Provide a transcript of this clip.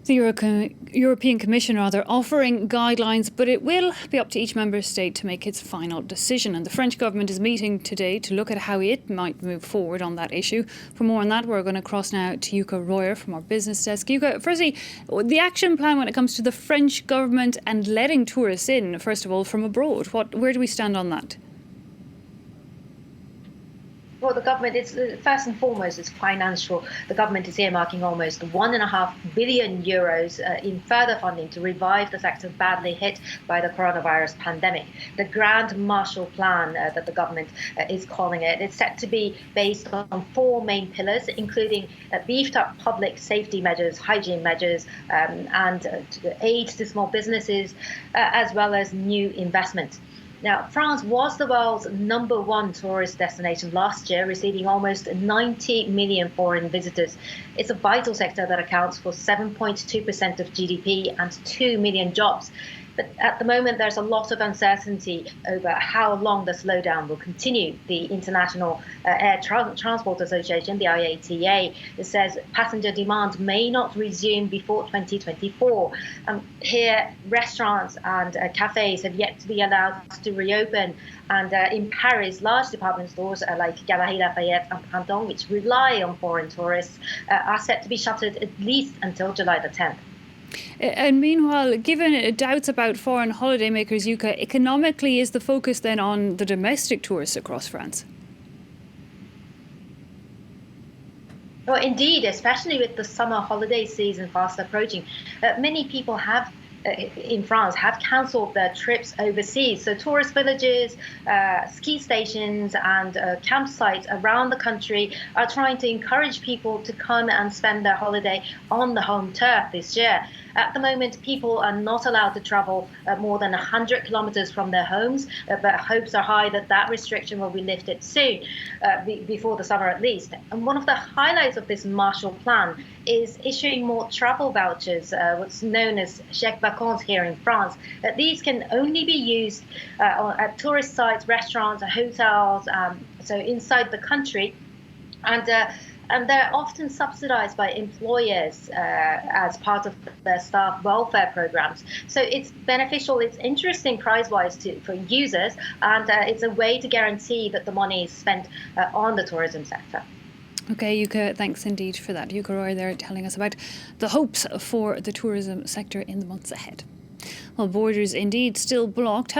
The European Commission offering guidelines, but it will be up to each member state to make its final decision. And the French government is meeting today to look at how it might move forward on that issue. For more on that, we're going to cross now to Yuka Royer from our business desk. Yuka, firstly, the action plan when it comes to the French government and letting tourists in, first of all, from abroad. Where do we stand on that? Well, the government is first and foremost it's financial. The government is earmarking almost €1.5 billion in further funding to revive the sector badly hit by the coronavirus pandemic. The Grand Marshall Plan that the government is calling it, it's set to be based on four main pillars, including beefed up public safety measures, hygiene measures, and aid to small businesses, as well as new investment. Now, France was the world's #1 tourist destination last year, receiving almost 90 million foreign visitors. It's a vital sector that accounts for 7.2% of GDP and 2 million jobs. But at the moment, there's a lot of uncertainty over how long the slowdown will continue. The International Air Transport Association, the IATA, says passenger demand may not resume before 2024. Here, restaurants and cafes have yet to be allowed to reopen. And in Paris, large department stores like Galeries Lafayette and Printemps, which rely on foreign tourists, are set to be shuttered at least until July the 10th. And meanwhile, given doubts about foreign holidaymakers, Yuka, economically is the focus then on the domestic tourists across France? Well, indeed, especially with the summer holiday season fast approaching, many people in France have cancelled their trips overseas. So tourist villages, ski stations and campsites around the country are trying to encourage people to come and spend their holiday on the home turf this year. At the moment, people are not allowed to travel more than 100 kilometers from their homes, but hopes are high that that restriction will be lifted soon, before the summer at least. And one of the highlights of this Marshall Plan is issuing more travel vouchers, what's known as chèques vacances here in France. These can only be used at tourist sites, restaurants, hotels, so inside the country. And they're often subsidized by employers as part of their staff welfare programs. So it's beneficial, it's interesting price-wise for users, and it's a way to guarantee that the money is spent on the tourism sector. Okay, Yuka, thanks indeed for that. Yuka Royer there telling us about the hopes for the tourism sector in the months ahead. Well, borders indeed still blocked.